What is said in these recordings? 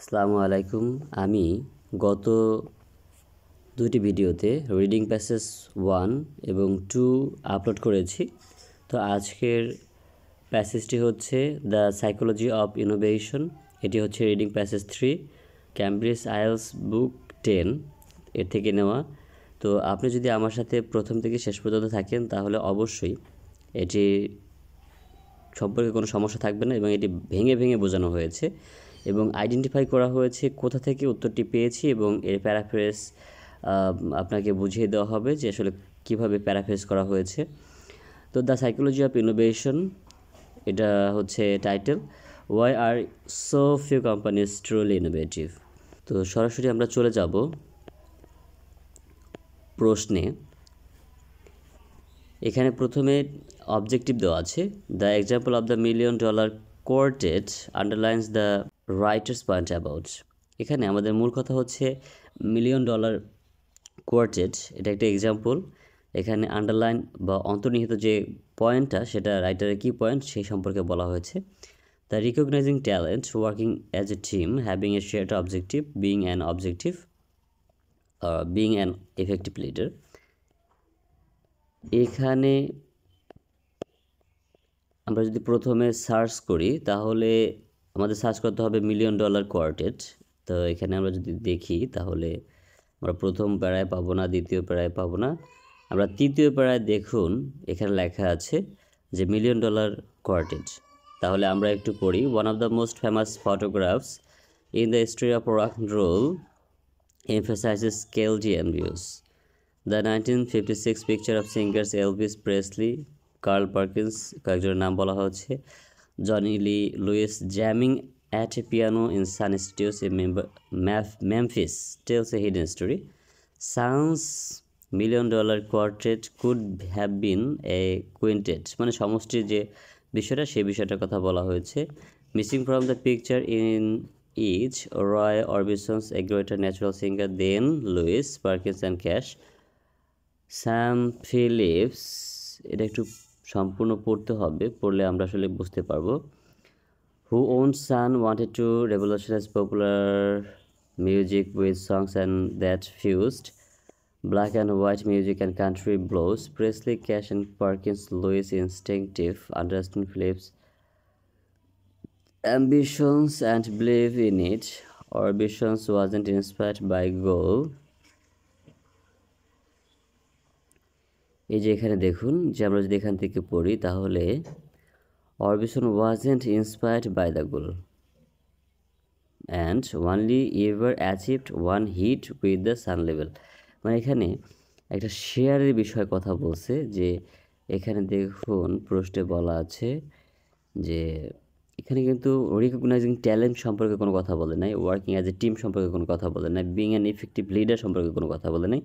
আসসালামু আলাইকুম। আমি গত দুটি ভিডিওতে রিডিং প্যাসেজ 1 এবং 2 আপলোড করেছি। তো আজকের প্যাসেজটি হচ্ছে দ্য সাইকোলজি অফ ইনোভেশন। এটি হচ্ছে রিডিং প্যাসেজ 3, ক্যামব্রিজ আইএলস বুক 10 এর থেকে নেওয়া। তো আপনি যদি আমার সাথে প্রথম থেকে শেষ পর্যন্ত থাকেন তাহলে অবশ্যই এটি সম্পর্কে কোনো সমস্যা থাকবে না এবং এটি ভেঙে ভেঙে বোঝানো হয়েছে এবং আইডেন্টিফাই করা হয়েছে কোথা থেকে উত্তরটি পেয়েছি এবং এর প্যারাফ্রেজ আপনাকে বুঝিয়ে দেওয়া হবে যে আসলে কীভাবে প্যারাফ্রেজ করা হয়েছে। তো দ্য সাইকোলজি অফ ইনোভেশন, এটা হচ্ছে title. Why are so few companies truly innovative. তো সরাসরি আমরা চলে যাব প্রশ্নে। এখানে প্রথমে অবজেক্টিভ দেওয়া আছে। The example of the $1,000,000 quartet underlines the writer's point about. এখানে আমাদের মূল কথা হচ্ছে $1,000,000 কোয়ার্টেট, এটা একটা এক্সাম্পল। এখানে আন্ডারলাইন বা অন্তর্নিহিত যে পয়েন্টটা, সেটা রাইটারের কী পয়েন্ট সেই সম্পর্কে বলা হয়েছে। The recognising talent, working as a team, having a shared objective, being an effective leader. এখানে আমরা যদি প্রথমে সার্চ করি তাহলে আমাদের সার্চ করতে হবে $1,000,000 কোয়ার্টেট। তো এখানে আমরা যদি দেখি তাহলে আমরা প্রথম প্যারায় পাবো না, দ্বিতীয় প্যারায় পাবো না। আমরা তৃতীয় প্যারায় দেখুন এখানে লেখা আছে যে $1,000,000 কোয়ার্টেট। তাহলে আমরা একটু পড়ি। One of the most famous photographs in the history of rock and roll emphasizes scale and views. The 1956 picture of singers Elvis Presley, Carl Perkins, কয়েকজনের নাম বলা হচ্ছে, Johnny Lee Lewis jamming at a piano in Sun Studios in Memphis tells a hidden story. Sounds $1,000,000 quartet could have been a quintet, মানে সমষ্টির যে বিষয়টা সেই বিষয়টার কথা বলা হয়েছে। Missing from the picture in each Roy Orbison's a greater natural singer than Louis Perkins and Cash. Sam Phillips, এটা একটু সম্পূর্ণ পড়তে হবে, পড়লে আমরা আসলে বুঝতে পারবো। Who owned sun wanted to revolutionize popular music with songs and that fused black and white music and country blues. Presley, Cash and Perkins, Louis instinctive understand Phillips' ambitions and believe in it. Ambitions wasn't inspired by goal. এই যে এখানে দেখুন যে আমরা যদি এখান থেকে পড়ি তাহলে Orbison wasn't inspired by the goal and only ever achieved one hit with the sun level. মানে এখানে একটা শেয়ারের বিষয়ে কথা বলছে, যে এখানে দেখুন প্রশ্নে বলা আছে যে এখানে কিন্তু রিকগনাইজিং ট্যালেন্ট সম্পর্কে কোনো কথা বলে নাই, ওয়ার্কিং অ্যাজ এ টিম সম্পর্কে কোনো কথা বলে নাই, বিং অ্যান ইফেক্টিভ লিডার সম্পর্কে কোনো কথা বলে নাই।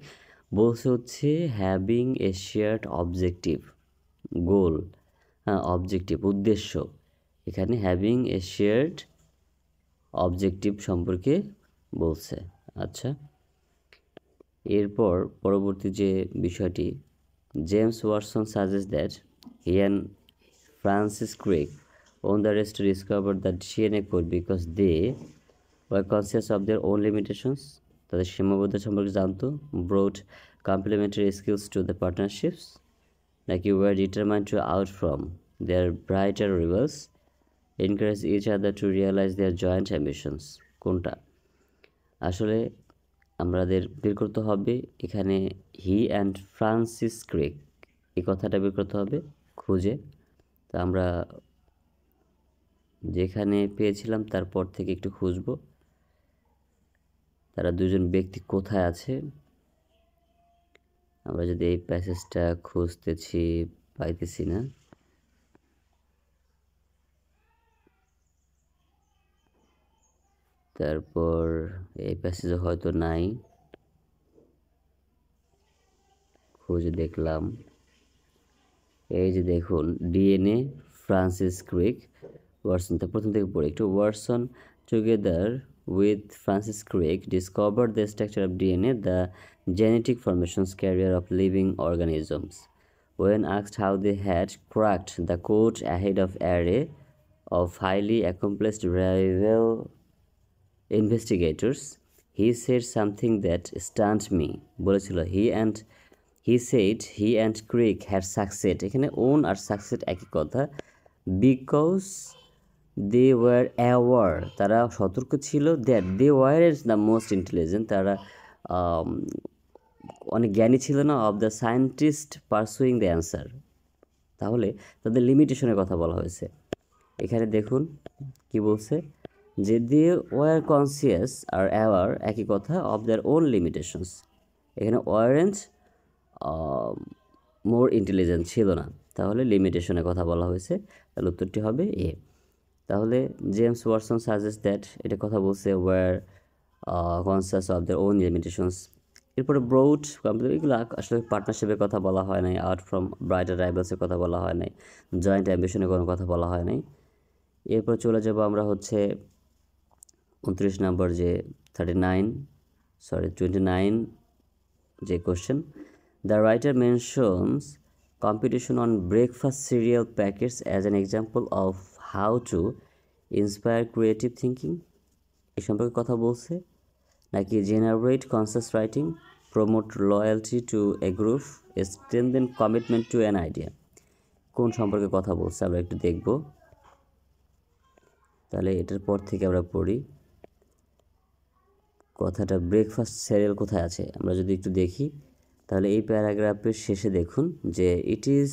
বলছে হচ্ছে হ্যাভিং এ শেয়ার্ড অবজেক্টিভ, গোল, হ্যাঁ অবজেক্টিভ উদ্দেশ্য। এখানে হ্যাভিং এ শেয়ার্ড অবজেক্টিভ সম্পর্কে বলছে। আচ্ছা, এরপর পরবর্তী যে বিষয়টি, James Watson suggest that he and Francis ক্রিক own the rest to discover the DNA code because they were conscious of their own limitations. তাদের সীমাবদ্ধতা সম্পর্কে জানতো, brought complementary skills to the partnerships, like you were determined to out from their brighter rivals, encourage each other to realize their joint ambitions. কোনটা আসলে আমাদের বের করতে হবে? এখানে হি অ্যান্ড ফ্রান্সিস ক্রিক, এই কথাটা বের করতে হবে খুঁজে। তা আমরা যেখানে পেয়েছিলাম তারপর থেকে একটু খুঁজব তারা দুজন ব্যক্তি কোথায় আছে। আমরা যদি এই প্যাসেজটা খুঁজতেছি পাইতেছি না, তারপর এই প্যাসেজে হয়তো নাই, খুঁজে দেখলাম। এই যে দেখুন ডিএনএ, ফ্রান্সিস ক্রিক, ওয়াটসন। তা প্রথম থেকে পড়ি একটু। Watson together with Francis Crick discovered the structure of DNA, the genetic formations carrier of living organisms. When asked how they had cracked the code ahead of array of highly accomplished rival investigators, he said something that stunt me, বলেছিল he said he and Crick had succeed. এখানে won or succeed একই কথা, because they were aware, তারা সতর্ক ছিল, that they were is the most intelligent, তারা অনেক জ্ঞানী ছিল না, of the scientist pursuing the answer. তাহলে তাদের লিমিটেশনের কথা বলা হয়েছে। এখানে দেখুন কি বলছে, যে দে ওয়ার কনসিয়াস আর অ্যাওয়ার একই কথা, অফ দেয়ার ওন লিমিটেশনস। এখানে ওয়ারেন্ট মোর ইন্টেলিজেন্ট ছিল না, তাহলে লিমিটেশনের কথা বলা হয়েছে, তাহলে উত্তরটি হবে এ। তাহলে জেমস ওয়াটসন সাজেস্ট দ্যাট, এটা কথা বলছে were conscious of their own limitations. এরপরে ব্রড কম্পিউটার, এগুলো আসলে পার্টনারশিপের কথা বলা হয় নাই, আউট ফ্রম ব্রাইটার রাইভালসের কথা বলা হয় নাই, জয়েন্ট অ্যাম্বিশনের কোনো কথা বলা হয় নাই। এরপর চলে যাব আমরা হচ্ছে 29 নম্বর যে 29 যে question, the writer mentions competition on breakfast cereal packets as an example of how to inspire creative thinking, এ সম্পর্কে কথা বলছে, নাকি generate conscious writing, promote loyalty to a group, strengthen commitment to an idea, কোন সম্পর্কে কথা বলছে আমরা একটু দেখব। তাহলে এটার পর থেকে আমরা পড়ি কথাটা, ব্রেকফাস্ট সিরিয়াল কোথায় আছে আমরা যদি একটু দেখি, তাহলে এই প্যারাগ্রাফের শেষে দেখুন যে it is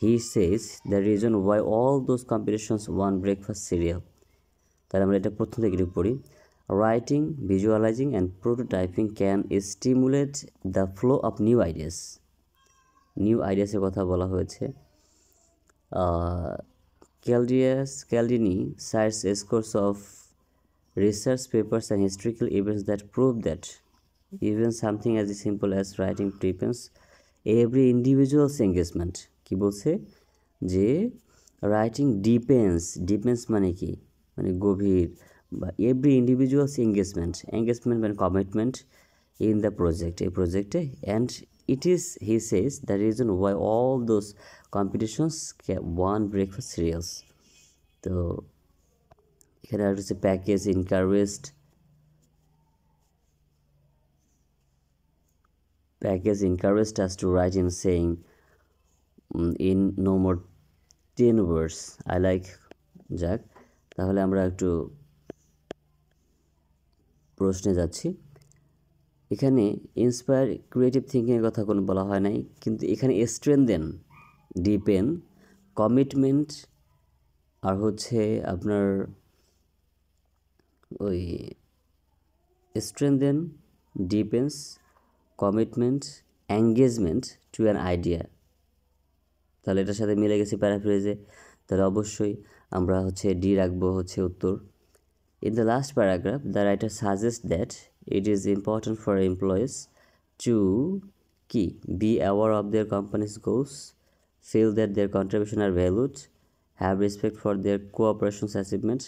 he says the reason why all those competitions one breakfast cereal. তাহলে আমরা এটা প্রথম থেকে একটু পড়ি, writing, visualizing and prototyping can stimulate the flow of new আইডিয়াসের কথা বলা হয়েছে। Cialdini cites scores of research papers and historical events that prove that even something as simple as writing depends every individual's engagement। কি বলছে যে writing depends মানে কি, মানে গভীর, বা এভরি ইন্ডিভিজুয়ালস এঙ্গেজমেন্ট মানে কমিটমেন্ট ইন দ্য প্রজেক্ট, এই প্রজেক্টে, and it is he says the reason why all those competitions one breakfast serials. তো এখানে আর হচ্ছে package encouraged us to write in saying in no more 10 words I like যাক, তাহলে আমরা একটু প্রশ্নে যাচ্ছি। এখানে ইন্সপায়ার ক্রিয়েটিভ থিঙ্কিংয়ের কথা কোনো বলা হয় নাই, কিন্তু এখানে স্ট্রেনথেন, ডিপেন্ড, কমিটমেন্ট আর হচ্ছে আপনার ওই strengthen, depends, commitment, engagement to an idea, তাহলে এটার সাথে মিলে গেছে প্যারাফ্রেজে, তাহলে অবশ্যই আমরা হচ্ছে ডি রাখবো হচ্ছে উত্তর। In the last paragraph the writer suggest that it is important for employees to কি be aware of their companies goals, feel that their contribution are valued, have respect for their cooperation's achievements,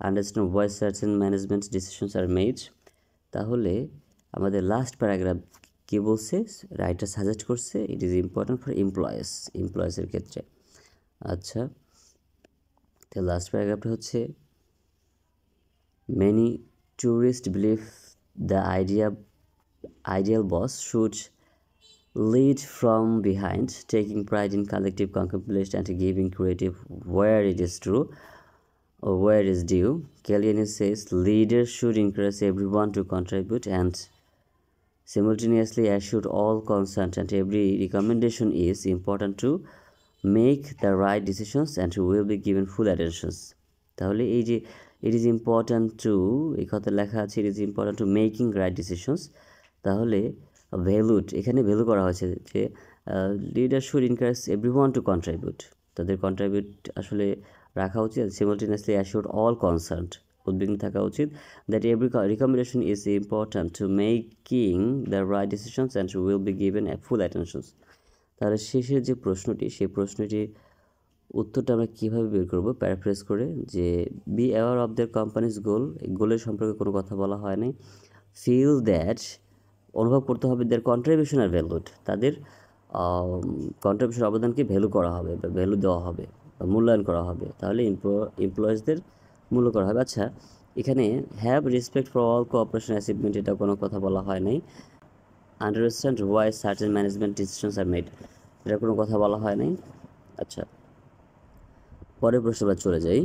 understand why certain management decisions are made। তাহলে আমাদের last paragraph কি বলছে, writer suggest করছে ইট is important for এমপ্লয়েজের ক্ষেত্রে। আচ্ছা, তো last প্যারাগ্রাফটা হচ্ছে many tourist believe the ideal boss should lead from behind, taking pride in collective accomplishment and giving credit where it is true or where it is due. Cialdini says leaders should encourage everyone to contribute and simultaneously assure all concerned and every recommendation is important to make the right decisions and will be given full attention। তাহলে এই যে it is important to, এই কথা লেখা আছে it is important to making right decisions, তাহলে valued, এখানে value করা হয়েছে যে leader should encourage everyone two contribute, তাদের কন্ট্রিবিউট আসলে রাখা উচিত, সিমultaneously অ্যাসিওর অল কনসার্নড, উদ্বিগ্ন থাকা উচিত, that every recommendation is important to making the right decisions and will be given full attentions. তাহলে শেষের যে প্রশ্নটি, সেই প্রশ্নটির উত্তরটা আমরা কীভাবে বের করবো, প্যারাফ্রেজ করে, যে be aware of their companies goal, গোলের সম্পর্কে কোনো কথা বলা হয় নাই। ফিল দ্যাট, অনুভব করতে হবে, দেয়ার কন্ট্রিবিউশন আর ভ্যালুড, তাদের কন্ট্রিবিউশন অবদানকে ভ্যালু করা হবে বা ভ্যালু দেওয়া হবে বা মূল্যায়ন করা হবে, তাহলে এমপ্লয়িজদের মূল্য করা হবে। আচ্ছা, এখানে have respect for all cooperation achievement, এটা কোনো কথা বলা হয় নাই। Understand why certain management decisions are made, এটা কোনো কথা বলা হয় নাই। আচ্ছা, পরের প্রশ্ন আমরা চলে যাই।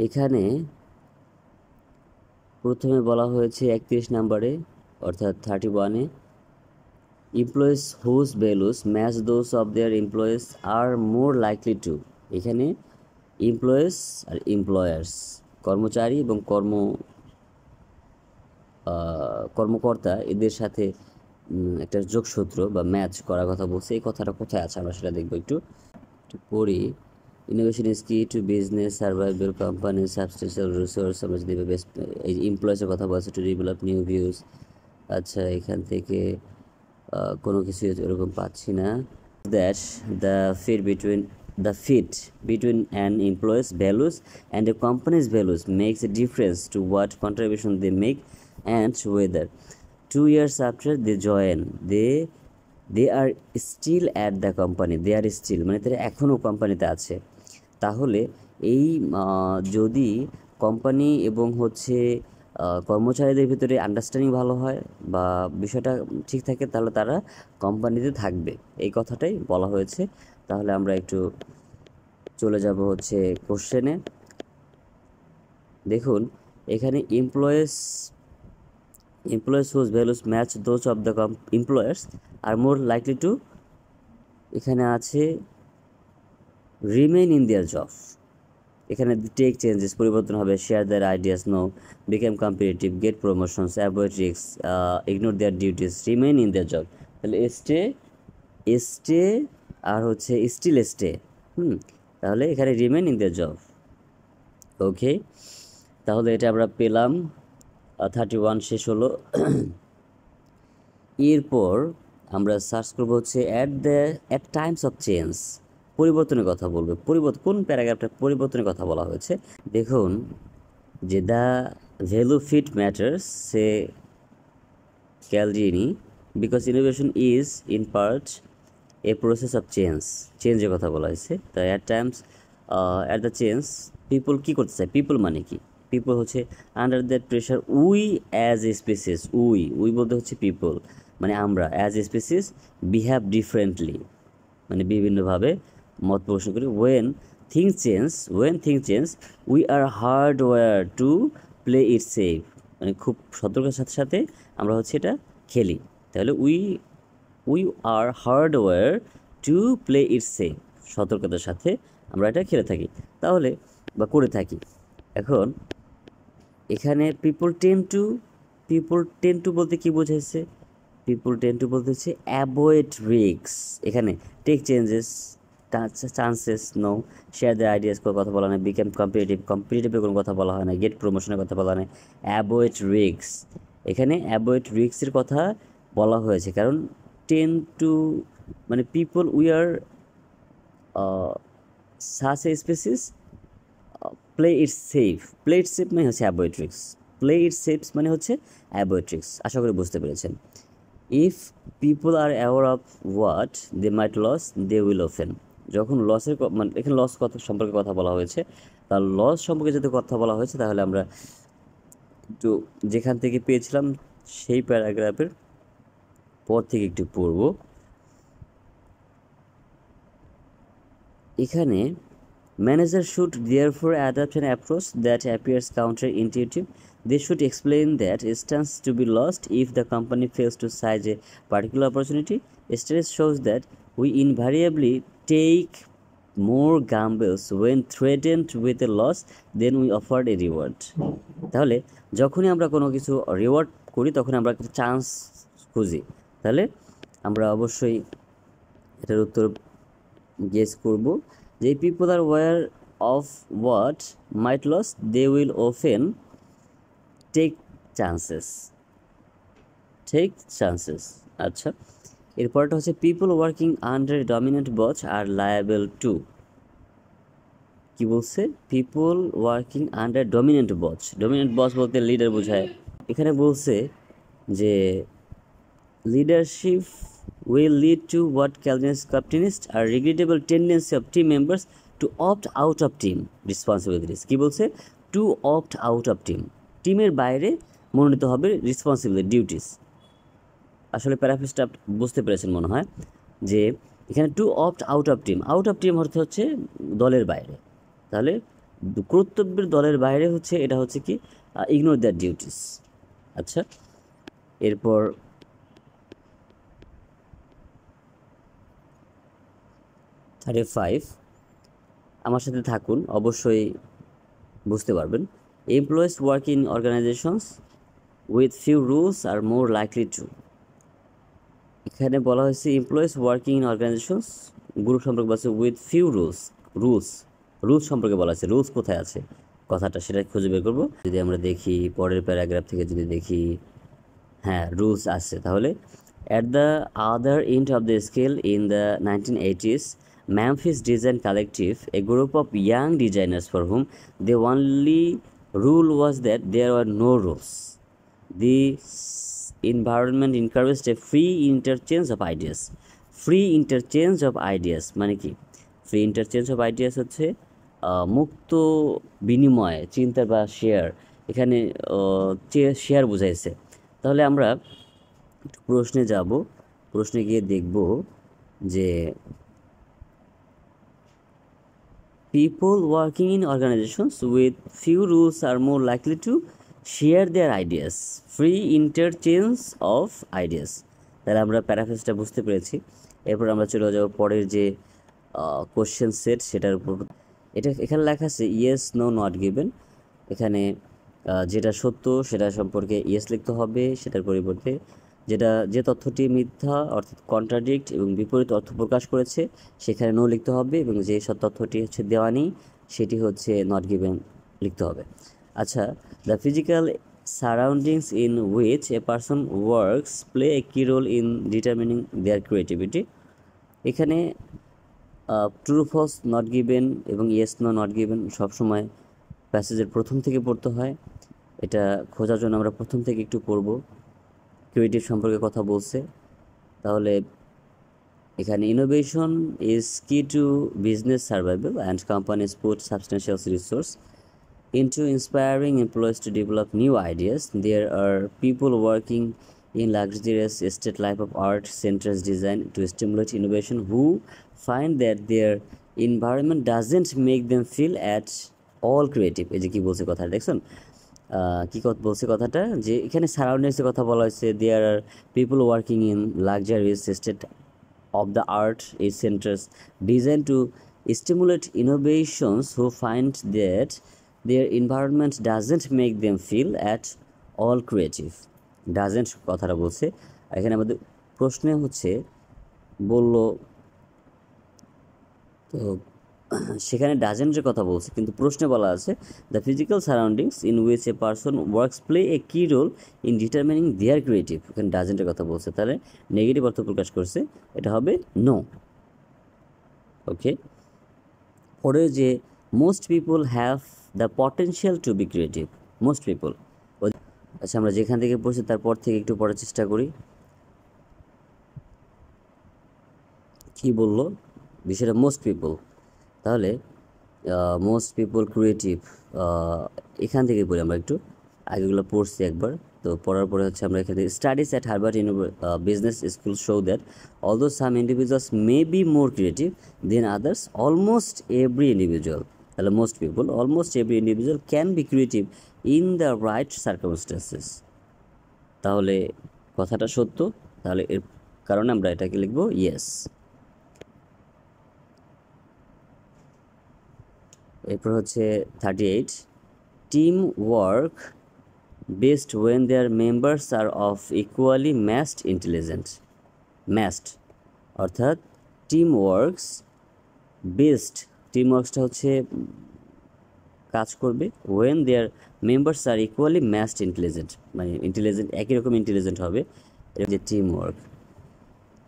এখানে প্রথমে বলা হয়েছে 31 নম্বরে অর্থাৎ 31-এ, employees whose values match those of their employees are more likely to. এখানে এমপ্লয়িজ আর এমপ্লয়ার্স, কর্মচারী এবং কর্মকর্তা, এদের সাথে একটা যোগসূত্র বা ম্যাচ করার কথা বলছে। এই কথাটা কোথায় আছে আমরা সেটা দেখবো, একটু পড়ি। Innovation is key to business survival company substantial resource, আমরা যদি বেস্ট এই এমপ্লয়েসের কথা বলছে, টু ডেভেলপ নিউ ভিউজ। আচ্ছা, এখান থেকে কোনো কিছু এরকম পাচ্ছি না। That the fit between an employee's values and a company's values makes a difference to what contribution they make and whether 2 years after they join they are still at the company, they are still মানে তারা এখনও কোম্পানিতে আছে। তাহলে এই যদি company এবং কর্মচারীদের ভিতরে আন্ডারস্ট্যান্ডিং ভালো হয় বা বিষয়টা ঠিক থাকে, তাহলে তারা কোম্পানিতে থাকবে, এই কথাটাই বলা হয়েছে। তাহলে আমরা একটু চলে যাব কোশ্চেনে। দেখুন এখানে employees whose values match those of the employers are more likely to, এখানে আছে রিমেইন ইন দেয়ার জব। এখানে টেক চেঞ্জেস, পরিবর্তন হবে, share their ideas, no, became competitive, get promotions, avoid risk, ignore their duties, remain in their job. তাহলে stay are still stay. তাহলে এখানে remain in their job. Okay, তাহলে এটা আমরা পেলাম। 31 শেষ হলো। এরপর আমরা সার্চ করবো অ্যাট টাইমস অফ চেঞ্জ, পরিবর্তনের কথা বলবে। কোন প্যারাগ্রাফটা পরিবর্তনের কথা বলা হয়েছে? দেখুন যে the value fit matters say Caldini because innovation is in part a process of চেঞ্জের কথা বলা হয়েছে। তাই at times at the change people কী করতে চায়? পিপল মানে কি? People under that pressure we as a species, we বলতে পিপল মানে আমরা, as a species behave differently মানে বিভিন্নভাবে মত প্রশ্ন করি। When things change we are hardwired to play it safe, মানে খুব সতর্কের সাথে সাথে আমরা এটা খেলি। তাহলে we are hardwired to play it safe, সতর্কতার সাথে আমরা এটা খেলে থাকি তাহলে বা করে থাকি। এখন এখানে পিপল টেন টু বলতে কি বোঝাইছে? পিপল টেন টু বলতে অ্যাভয়েড রিস্ক। এখানে take changes, chances, no, share the ideas কোনো কথা বলা নেই, বিকেম কম্পিটিটিভের কোনো কথা বলা হয় না, গেট প্রমোশনের কথা বলা নেই, অ্যাভয়েড রিস্ক। এখানে অ্যাভয়েড রিস্কের কথা বলা হয়েছে কারণ টেন টু মানে people we are such a species play it safe মানে avoid risk, play it safe মানে অ্যাভয়েড রিস্ক। আশা করি বুঝতে পেরেছেন। If people are aware of what they might lose they will often, যখন লসের মানে এখানে লস কথা সম্পর্কে কথা বলা হয়েছে, তার লস সম্পর্কে যদি কথা বলা হয়েছে তাহলে আমরা একটু যেখান থেকে পেয়েছিলাম সেই প্যারাগ্রাফের পর থেকে একটু পড়ব। এখানে manager should therefore adapt an approach that appears counter intuitive. They should explain that it stands to be lost if the company fails to seize a particular opportunity. Experience shows that we invariably take more gambles when threatened with a loss than we offered a reward. তাহলে যখনই আমরা কোনো কিছু reward করি তখন আমরা একটা chance খুঁজি। তাহলে আমরা অবশ্যই এটার উত্তর গেস করব যে people are wary of what might lose they will often take chances. আচ্ছা, এরপরটা people working under dominant boss are liable to. কি বলছে? People working under dominant boss বলতে লিডার বোঝায়। এখানে বলছে যে leadership will lead to what Calvinist captainist a regrettable tendency of team members to opt out of team responsibilities. কী বলছে? To opt out of team, টিমের বাইরে মনোনীত হবে রেসপন্সিবিলিটি ডিউটিস। আসলে প্যারাফ্রেজটা বুঝতে পেরেছেন মনে হয়, যে এখানে to opt out of team, out of team অর্থ হচ্ছে দলের বাইরে, তাহলে কর্তব্যের দলের বাইরে হচ্ছে এটা হচ্ছে কি ইগনোর দ্যাট ডিউটিস। আচ্ছা, এরপর 35, আমার সাথে থাকুন, অবশ্যই বুঝতে পারবেন। Employees work in organizations with few rules are more likely to. এখানে বলা হয়েছে employees working in organizations, group সম্পর্কে বলা আছে উইথ ফিউ রুলস সম্পর্কে বলা আছে। রুলস কোথায় আছে কথাটা, সেটা খুঁজে বের করবো। যদি আমরা দেখি পরের প্যারাগ্রাফ থেকে যদি দেখি, হ্যাঁ রুলস আছে, তাহলে at the other end of the scale in the 1980s, Memphis Design Collective, a group of young designers for whom the only rule was that there were no rules. The environment encouraged a free interchange of ideas. Free interchange of ideas মানে কি? Free interchange of ideas হচ্ছে মুক্ত বিনিময় চিন্তা বা share, এখানে share বুঝাইছে। তাহলে আমরা প্রশ্নে যাব, প্রশ্নে গিয়ে দেখব যে people working in organizations with few rules are more likely to share their ideas. Free interchange of ideas. তাহলে আমরা প্যারাফ্রেজটা বুঝতে পেরেছি। এরপর আমরা চলে যাব পরের যে কোশ্চেন সেট সেটার উপর। এটা এখানে লেখা আছে ইয়েস নো নট গিভেন। এখানে যেটা সত্য সেটা সম্পর্কে ইয়েস লিখতে হবে, সেটার পরিবর্তে যে তথ্যটি মিথ্যা অর্থাৎ কন্ট্রাডিক্ট এবং বিপরীত অর্থ প্রকাশ করেছে সেখানে নো লিখতে হবে, এবং যে সব তথ্যটি হচ্ছে দেওয়া নেই সেটি হচ্ছে নট গিভেন লিখতে হবে। আচ্ছা, the physical surroundings in which a person works play a key role in determining their creativity. এখানে ট্রু ফলস নট গিভেন এবং ইয়েস নো নট গিভেন সবসময় প্যাসেজের প্রথম থেকে পড়তে হয়। এটা খোঁজার জন্য আমরা প্রথম থেকে একটু পড়ব। ক্রিয়েটিভ সম্পর্কে কথা বলছে, তাহলে এখানে innovation is key to business survival and companies put substantial resource into inspiring employees to develop new ideas. There are people working in luxurious estate life of art centers designed to stimulate innovation who find that their environment doesn't make them feel at all creative. এই যে কি বলছে কথা দেখছেন, কি বলছে কথাটা, যে এখানে সারাউন্ডিংসের কথা বলা হয়েছে। There are people working in luxurious estate of the art is centers designed to stimulate innovations who find that their environment doesn't make them feel at all creative. doesn't কথাটা বলছে, এখানে আমাদের প্রশ্নে হচ্ছে বলল, তো সেখানে ডাজেন্টের কথা বলছে, কিন্তু প্রশ্নে বলা আছে the physical surroundings in which a person works play a key role in determining their creative. এখানে ডাজেন্টের কথা বলছে, তাহলে নেগেটিভ অর্থ প্রকাশ করছে, এটা হবে নো। ওকে, পরে যে most people have the potential to be creative. Most people, আচ্ছা আমরা যেখান থেকে পড়ছি তারপর থেকে একটু পড়ার চেষ্টা করি। কি বললো বিষয়টা, মোস্ট পিপল, তাহলে মোস্ট পিপল ক্রিয়েটিভ, এখান থেকে পড়ি আমরা একটু, আগেগুলো পড়ছি একবার, তো পড়ার পরে হচ্ছে আমরা এখানে studies at Harvard Business School show that although some individuals may be more creative than others, almost every individual, তাহলে most people, almost every individual can be creative in the right circumstances. তাহলে কথাটা সত্য, তাহলে এর কারণে আমরা এটাকে লিখব ইয়েস। এরপর হচ্ছে 38, team work best when their members are of equally matched intelligent. Matched অর্থাৎ টিম ওয়ার্কস বেস্ট, টিম ওয়ার্কসটা হচ্ছে কাজ করবে when their members are equally matched intelligent, মানে ইন্টেলিজেন্ট একই রকম ইন্টেলিজেন্ট হবে, এটা যে টিম ওয়ার্ক।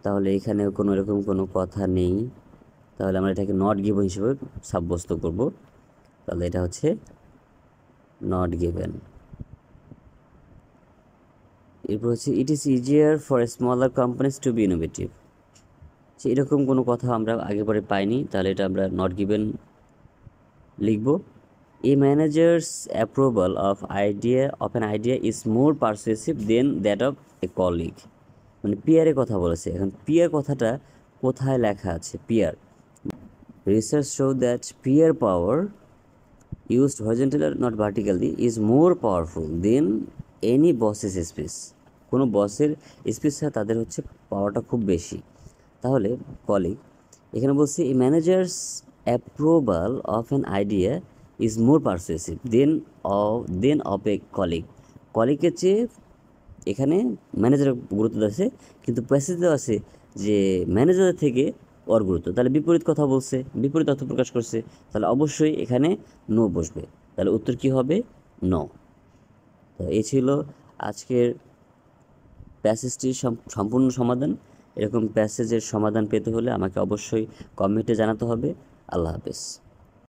তাহলে এখানে কোনো এরকম কোনো কথা নেই, তাহলে আমরা এটাকে নট গিভেন হিসেবে সাব্যস্ত করব, তাহলে এটা হচ্ছে নট গিভেন। এরপর হচ্ছে it is easier for smaller companies to be innovative. এরকম কোনো কথা আমরা আগে পরে পাইনি, তাহলে এটা আমরা নট গিভেন লিখব a manager's approval of an idea is more persuasive than that of a colleague. মানে পিয়ারের কথা বলেছে। এখন পিয়ার কথাটা কোথায় লেখা আছে? Peer research show that peer power used horizontally not vertically is more powerful than any boss's speech। কোনো বসের স্পিচ ছাড়া তাদের হচ্ছে পাওয়ারটা খুব বেশি। তাহলে কলিগ এখানে বলছি a manager's approval of an idea is more persuasive than of a colleague. কলিগের চেয়ে এখানে ম্যানেজারের গুরুত্ব আছে, কিন্তু প্যাসেজেও আছে যে ম্যানেজারের থেকে ওর গুরুত্ব। তাহলে বিপরীত কথা বলছে, বিপরীত অর্থ প্রকাশ করছে, তাহলে অবশ্যই এখানে নো বসবে। তাহলে উত্তর কি হবে? নো। তো এই ছিল আজকের প্যাসেজটির সম্পূর্ণ সমাধান। এরকম প্যাসেজের সমাধান পেতে হলে আমাকে অবশ্যই কমেন্টে জানাতে হবে। আল্লাহ হাফেজ।